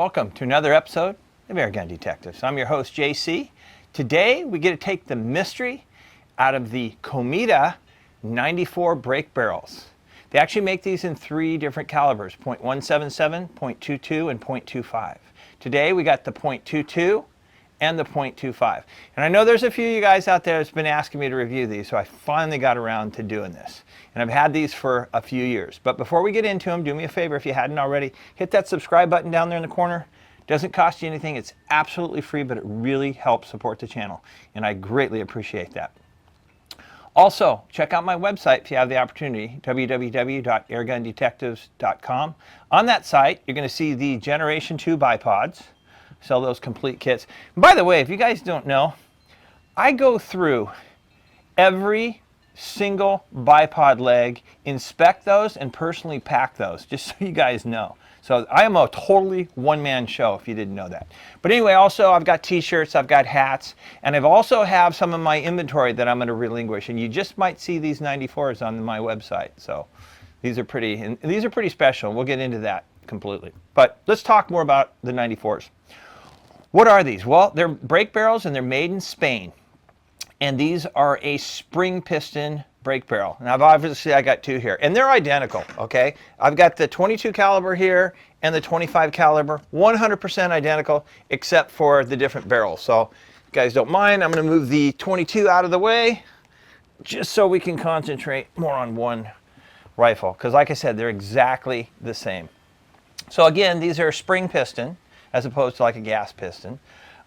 Welcome to another episode of Airgun Detectives. I'm your host, JC. Today, we get to take the mystery out of the Cometa 94 brake barrels. They actually make these in three different calibers, .177, .22, and .25. Today, we got the .22 and the .25. And I know there's a few of you guys out there that's been asking me to review these, so I finally got around to doing this. And I've had these for a few years. But before we get into them, do me a favor if you hadn't already, hit that subscribe button down there in the corner. It doesn't cost you anything, it's absolutely free, but it really helps support the channel. And I greatly appreciate that. Also, check out my website if you have the opportunity, www.airgundetectives.com. On that site, you're going to see the Generation 2 bipods. Sell those complete kits. And by the way, if you guys don't know, I go through every single bipod leg, inspect those, and personally pack those, just so you guys know. So I am a totally one-man show, if you didn't know that. But anyway, also I've got t-shirts, I've got hats, and I've also have some of my inventory that I'm going to relinquish. And you just might see these 94s on my website. So these are pretty special. We'll get into that completely. But let's talk more about the 94s. What are these? Well, they're brake barrels and they're made in Spain. And these are a spring piston brake barrel. Now, obviously, I got two here. And they're identical, okay? I've got the 22 caliber here and the 25 caliber, 100% identical, except for the different barrels. So, if you guys don't mind, I'm going to move the 22 out of the way, just so we can concentrate more on one rifle. Because like I said, they're exactly the same. So again, these are spring piston, as opposed to like a gas piston.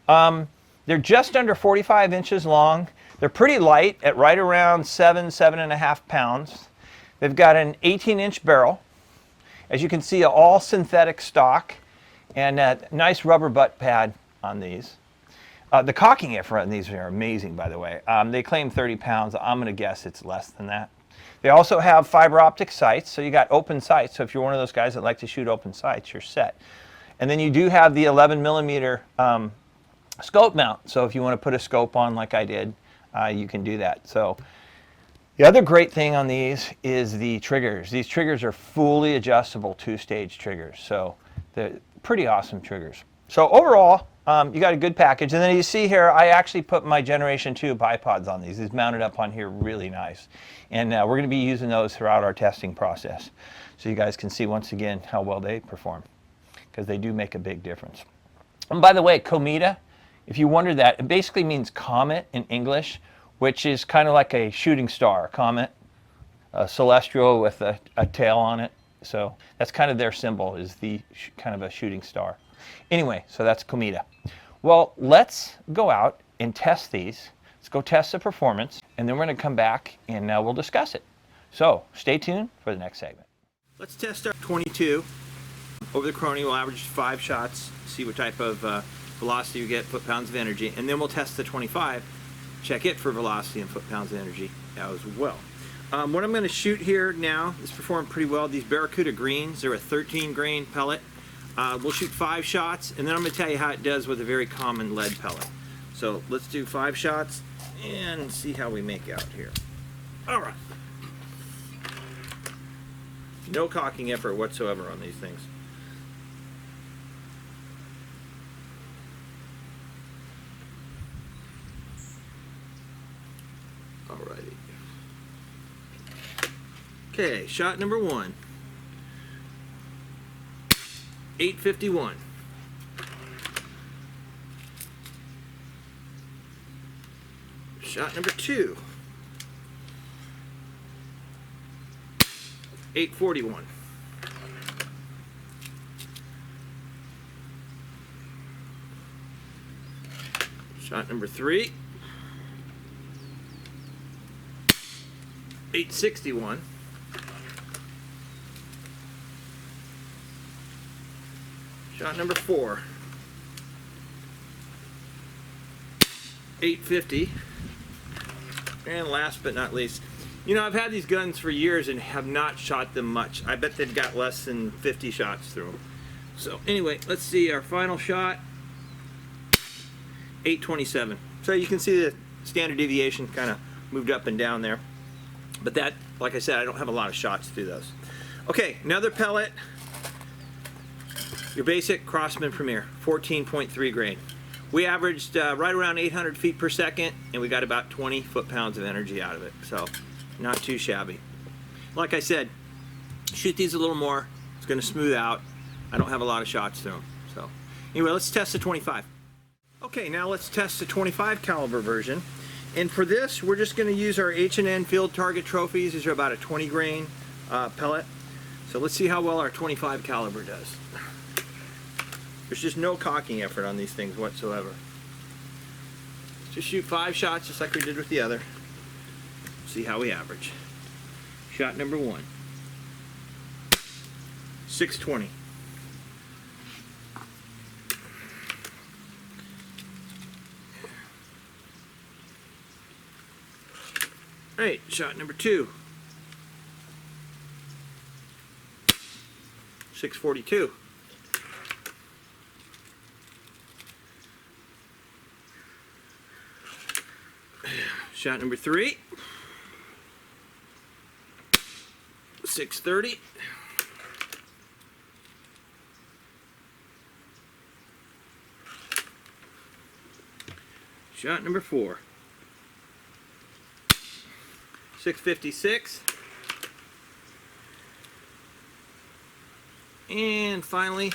They're just under 45 inches long. They're pretty light at right around 7.5 pounds. They've got an 18-inch barrel. As you can see, all synthetic stock and a nice rubber butt pad on these. The cocking effort on these are amazing, by the way. They claim 30 pounds. I'm going to guess it's less than that. They also have fiber optic sights, so you got open sights. So if you're one of those guys that like to shoot open sights, you're set. And then you do have the 11 millimeter scope mount. So if you want to put a scope on like I did, you can do that. So the other great thing on these is the triggers. These triggers are fully adjustable two-stage triggers. So they're pretty awesome triggers. So overall, you got a good package. And then you see here, I actually put my Generation 2 bipods on these. These mounted up on here really nice. And we're going to be using those throughout our testing process. So you guys can see once again how well they perform, because they do make a big difference. And by the way, Cometa, if you wonder that, it basically means comet in English, which is kind of like a shooting star, comet, a celestial with a tail on it. So that's kind of their symbol, is the kind of a shooting star. Anyway, so that's Cometa. Well, let's go out and test these. Let's go test the performance, and then we're going to come back and we'll discuss it. So stay tuned for the next segment. Let's test our 22. Over the Crony, we'll average 5 shots, see what type of velocity you get, foot-pounds of energy, and then we'll test the 25, check it for velocity and foot-pounds of energy as well. What I'm going to shoot here now is performed pretty well. These Barracuda greens, they're a 13-grain pellet. We'll shoot 5 shots, and then I'm going to tell you how it does with a very common lead pellet. So let's do 5 shots and see how we make out here. All right. No cocking effort whatsoever on these things. Alrighty. Okay, shot number 1. 851. Shot number 2. 841. Shot number 3. 861. Shot number 4. 850. And last but not least, you know, I've had these guns for years and have not shot them much. I bet they've got less than 50 shots through them. So anyway, let's see our final shot. 827. So you can see the standard deviation kind of moved up and down there. But that, like I said, I don't have a lot of shots through those. Okay, another pellet. Your basic Crosman Premier, 14.3 grain. We averaged right around 800 feet per second, and we got about 20 foot-pounds of energy out of it, so not too shabby. Like I said, shoot these a little more. It's going to smooth out. I don't have a lot of shots through them. So anyway, let's test the 25. Okay, now let's test the 25 caliber version. And for this, we're just going to use our H&N Field Target Trophies. These are about a 20 grain pellet. So let's see how well our 25 caliber does. There's just no cocking effort on these things whatsoever. Just shoot 5 shots just like we did with the other. See how we average. Shot number 1. 620. Alright, shot number 2. 642. Shot number 3. 630. Shot number 4. 656. And finally,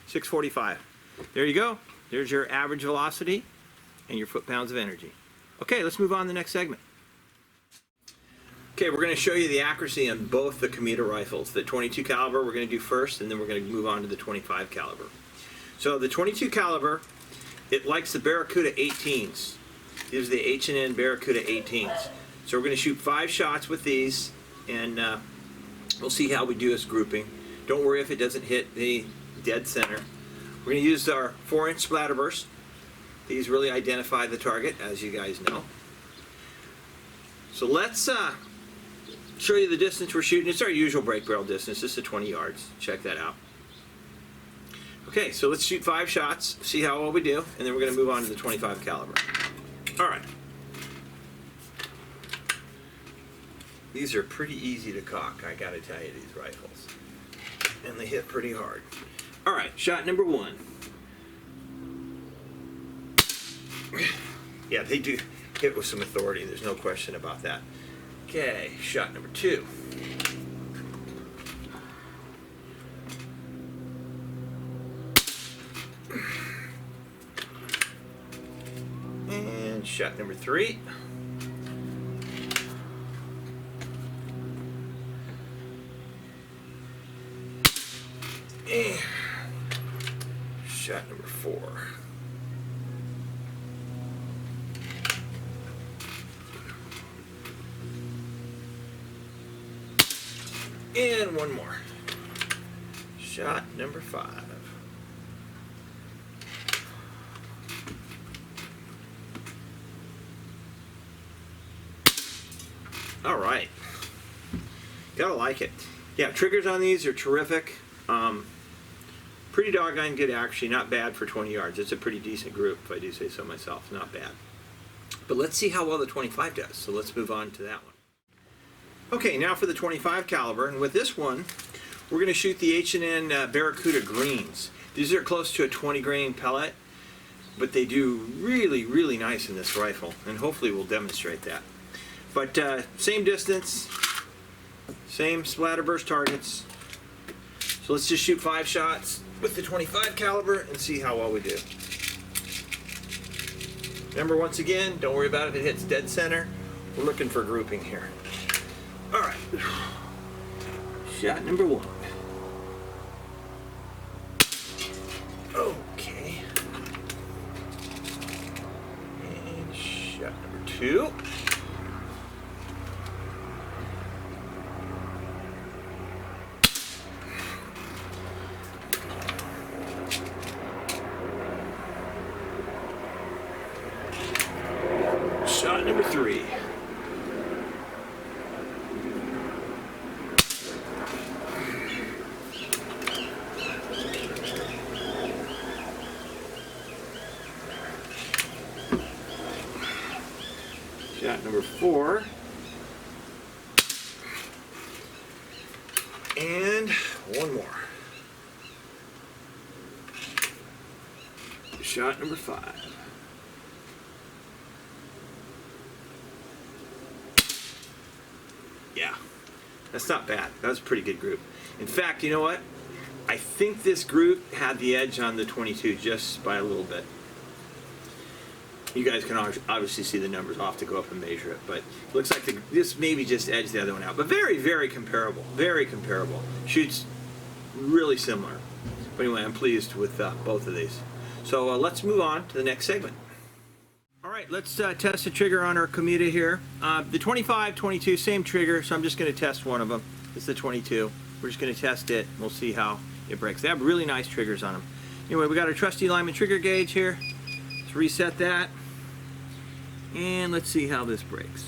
645. There you go. There's your average velocity and your foot-pounds of energy. Okay, let's move on to the next segment. Okay, we're going to show you the accuracy on both the Cometa rifles. The 22 caliber we're going to do first, and then we're going to move on to the 25 caliber. So the 22 caliber, it likes the Barracuda 18s. These are the H&N Barracuda 18s. So we're going to shoot 5 shots with these, and we'll see how we do this grouping. Don't worry if it doesn't hit the dead center. We're going to use our 4-inch splatterburst. These really identify the target, as you guys know. So let's show you the distance we're shooting. It's our usual break barrel distance. This is 20 yards. Check that out. Okay, so let's shoot 5 shots, see how well we do, and then we're going to move on to the 25 caliber. All right. These are pretty easy to cock, I got to tell you, these rifles. And they hit pretty hard. All right, shot number 1. Yeah, they do hit with some authority. There's no question about that. Okay, shot number 2. And shot number 3. And shot number 4. And one more. Shot number 5. All right. Gotta like it. Yeah, triggers on these are terrific. Pretty doggone good accuracy, not bad for 20 yards. It's a pretty decent group, if I do say so myself. Not bad. But let's see how well the 25 does. So let's move on to that one. Okay, now for the 25 caliber, and with this one, we're going to shoot the H&N Barracuda greens. These are close to a 20 grain pellet, but they do really, really nice in this rifle, and hopefully we'll demonstrate that. But same distance, same splatterburst targets. So let's just shoot 5 shots with the 25 caliber and see how well we do. Remember, once again, don't worry about if it hits dead center. We're looking for grouping here. All right, shot number 1. Okay. And shot number 2. Shot number 3. Shot number 4. And one more. Shot number 5. Yeah, that's not bad. That was a pretty good group. In fact, you know what? I think this group had the edge on the 22 just by a little bit. You guys can obviously see the numbers. I'll have to go up and measure it, but it looks like this maybe just edged the other one out. But very, very comparable. Very comparable. Shoots really similar. But anyway, I'm pleased with both of these. So let's move on to the next segment. All right, let's test the trigger on our Cometa here. The 25, 22, same trigger, so I'm just going to test one of them. It's the 22. We're just going to test it. We'll see how it breaks. They have really nice triggers on them. Anyway, we got our trusty Lyman trigger gauge here. Let's reset that. And let's see how this breaks.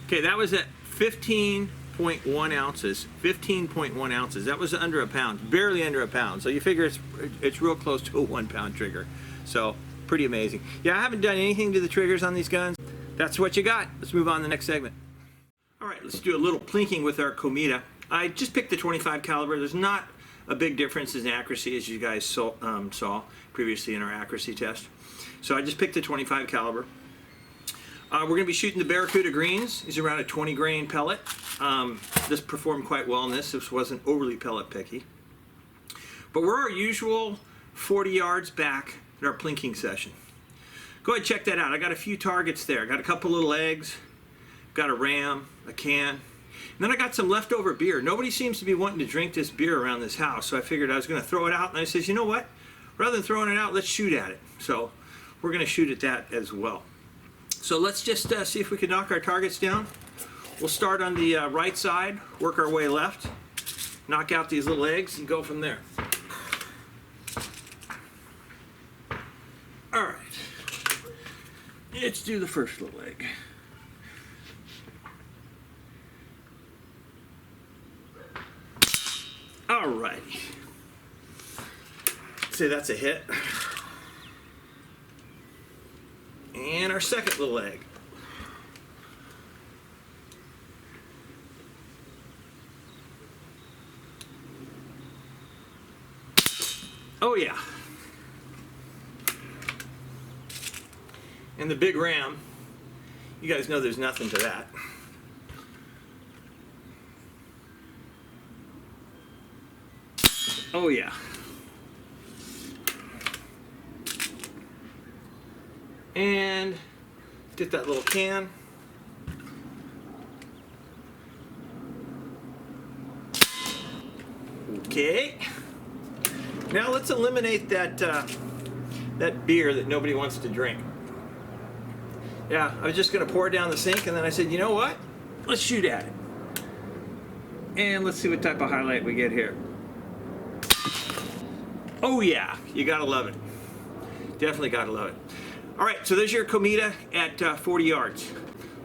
Okay, that was at 15.1 ounces. 15.1 ounces. That was under a pound, barely under a pound. So you figure it's real close to a 1 pound trigger. So pretty amazing. Yeah, I haven't done anything to the triggers on these guns. That's what you got. Let's move on to the next segment. All right, let's do a little plinking with our Cometa. I just picked the 25 caliber. There's not a big difference in accuracy, as you guys saw previously in our accuracy test. So I just picked the 25 caliber. We're going to be shooting the Barracuda greens. These are around a 20 grain pellet. This performed quite well in this. This wasn't overly pellet picky. But we're our usual 40 yards back in our plinking session. Go ahead and check that out. I got a few targets there. I got a couple little eggs, got a ram, a can. And then I got some leftover beer. Nobody seems to be wanting to drink this beer around this house, so I figured I was going to throw it out. And I says, you know what? Rather than throwing it out, let's shoot at it. So we're going to shoot at that as well. So let's just see if we can knock our targets down. We'll start on the right side, work our way left, knock out these little eggs, and go from there. All right. Let's do the first little egg. Alrighty. Say that's a hit. And our second little egg. Oh yeah. And the big ram, you guys know there's nothing to that. Oh yeah. And get that little can. Okay. Now let's eliminate that that beer that nobody wants to drink. Yeah, I was just going to pour it down the sink, and then I said, you know what? Let's shoot at it. And let's see what type of highlight we get here. Oh yeah, you gotta love it. Definitely gotta love it. All right, so there's your Cometa at 40 yards.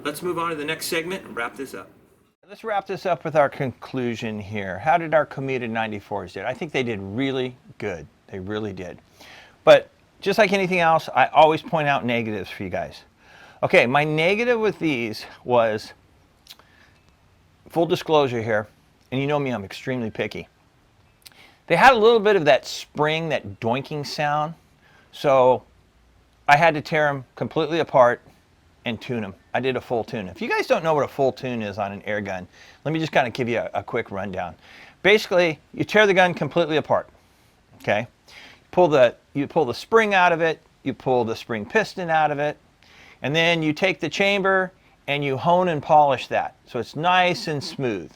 Let's move on to the next segment and wrap this up. Let's wrap this up with our conclusion here. How did our Cometa 94s do? I think they did really good. They really did. But just like anything else, I always point out negatives for you guys. Okay, my negative with these was, full disclosure here, and you know me, I'm extremely picky. They had a little bit of that spring, that doinking sound, so I had to tear them completely apart and tune them. I did a full tune. If you guys don't know what a full tune is on an air gun, let me just kind of give you a quick rundown. Basically, you tear the gun completely apart, okay? You pull the spring out of it, you pull the spring piston out of it, and then you take the chamber and you hone and polish that so it's nice and smooth.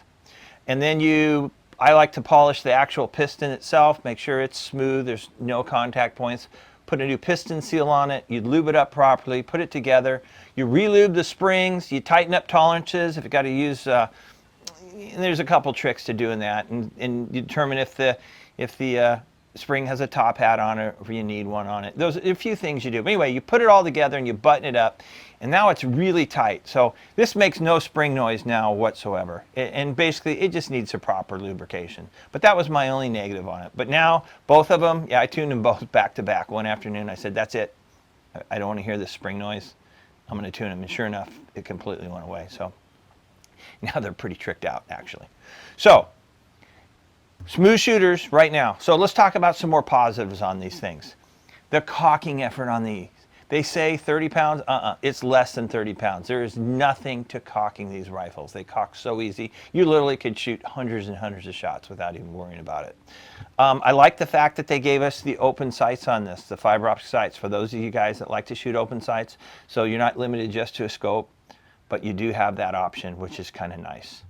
And then I like to polish the actual piston itself, make sure it's smooth, there's no contact points. Put a new piston seal on it, you lube it up properly, put it together. You re-lube the springs, you tighten up tolerances if you got to use, and there's a couple tricks to doing that, and you determine if the spring has a top hat on it, or you need one on it. Those are a few things you do. But anyway, you put it all together and you button it up, and now it's really tight. So this makes no spring noise now whatsoever. And basically, it just needs a proper lubrication. But that was my only negative on it. But now, both of them, yeah, I tuned them both back to back. One afternoon, I said, that's it. I don't want to hear this spring noise. I'm going to tune them. And sure enough, it completely went away. So Now they're pretty tricked out, actually. So, smooth shooters right now. So let's talk about some more positives on these things. The cocking effort on these. They say 30 pounds. It's less than 30 pounds. There is nothing to cocking these rifles. They cock so easy. You literally could shoot hundreds and hundreds of shots without even worrying about it. I like the fact that they gave us the open sights on this, the fiber optic sights, for those of you guys that like to shoot open sights. So you're not limited just to a scope, but you do have that option, which is kind of nice.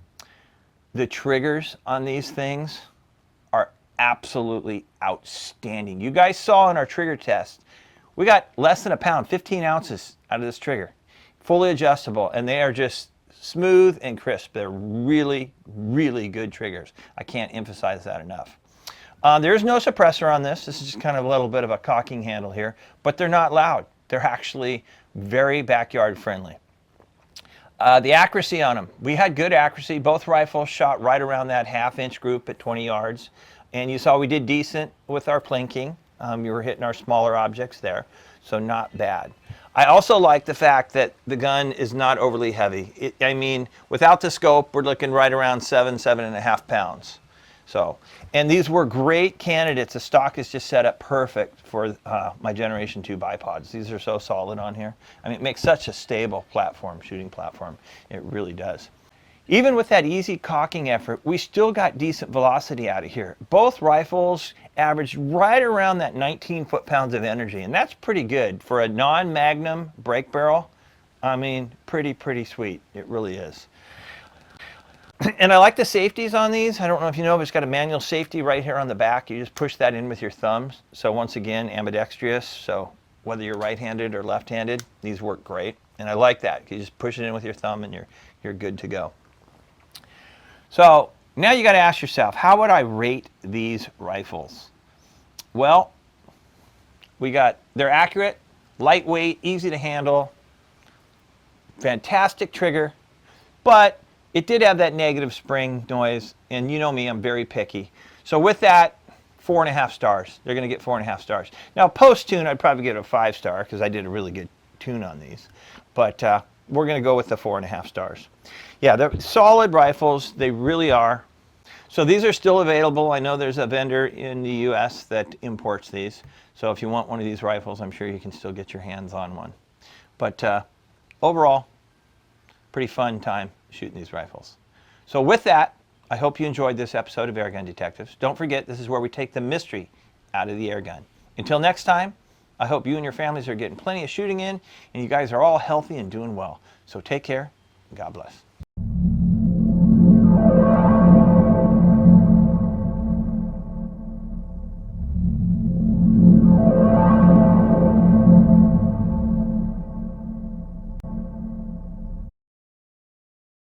The triggers on these things are absolutely outstanding. You guys saw in our trigger test, we got less than a pound, 15 ounces out of this trigger. Fully adjustable, and they are just smooth and crisp. They're really, really good triggers. I can't emphasize that enough. There's no suppressor on this. This is just kind of a little bit of a cocking handle here, but they're not loud. They're actually very backyard friendly. The accuracy on them, we had good accuracy. Both rifles shot right around that half-inch group at 20 yards. And you saw we did decent with our plinking. You were hitting our smaller objects there, so not bad. I also like the fact that the gun is not overly heavy. I mean, without the scope, we're looking right around 7.5 pounds. So, and these were great candidates. The stock is just set up perfect for my Generation 2 bipods. These are so solid on here. I mean, it makes such a stable platform, shooting platform. It really does. Even with that easy cocking effort, we still got decent velocity out of here. Both rifles averaged right around that 19 foot-pounds of energy, and that's pretty good for a non-Magnum break barrel. I mean, pretty sweet. It really is. And I like the safeties on these. I don't know if you know, but it's got a manual safety right here on the back. You just push that in with your thumbs. So once again, ambidextrous. So whether you're right-handed or left-handed, these work great. And I like that. You just push it in with your thumb and you're good to go. So now you got to ask yourself, how would I rate these rifles? Well, they're accurate, lightweight, easy to handle, fantastic trigger, but it did have that negative spring noise, and you know me, I'm very picky. So with that, 4.5 stars. They're going to get 4.5 stars. Now post-tune, I'd probably give it a 5-star because I did a really good tune on these, but we're going to go with the 4.5 stars. Yeah, they're solid rifles. They really are. So these are still available. I know there's a vendor in the US that imports these. So if you want one of these rifles, I'm sure you can still get your hands on one. But overall, pretty fun time shooting these rifles. So with that, I hope you enjoyed this episode of Airgun Detectives. Don't forget, this is where we take the mystery out of the air gun. Until next time, I hope you and your families are getting plenty of shooting in, and you guys are all healthy and doing well. So take care, and God bless.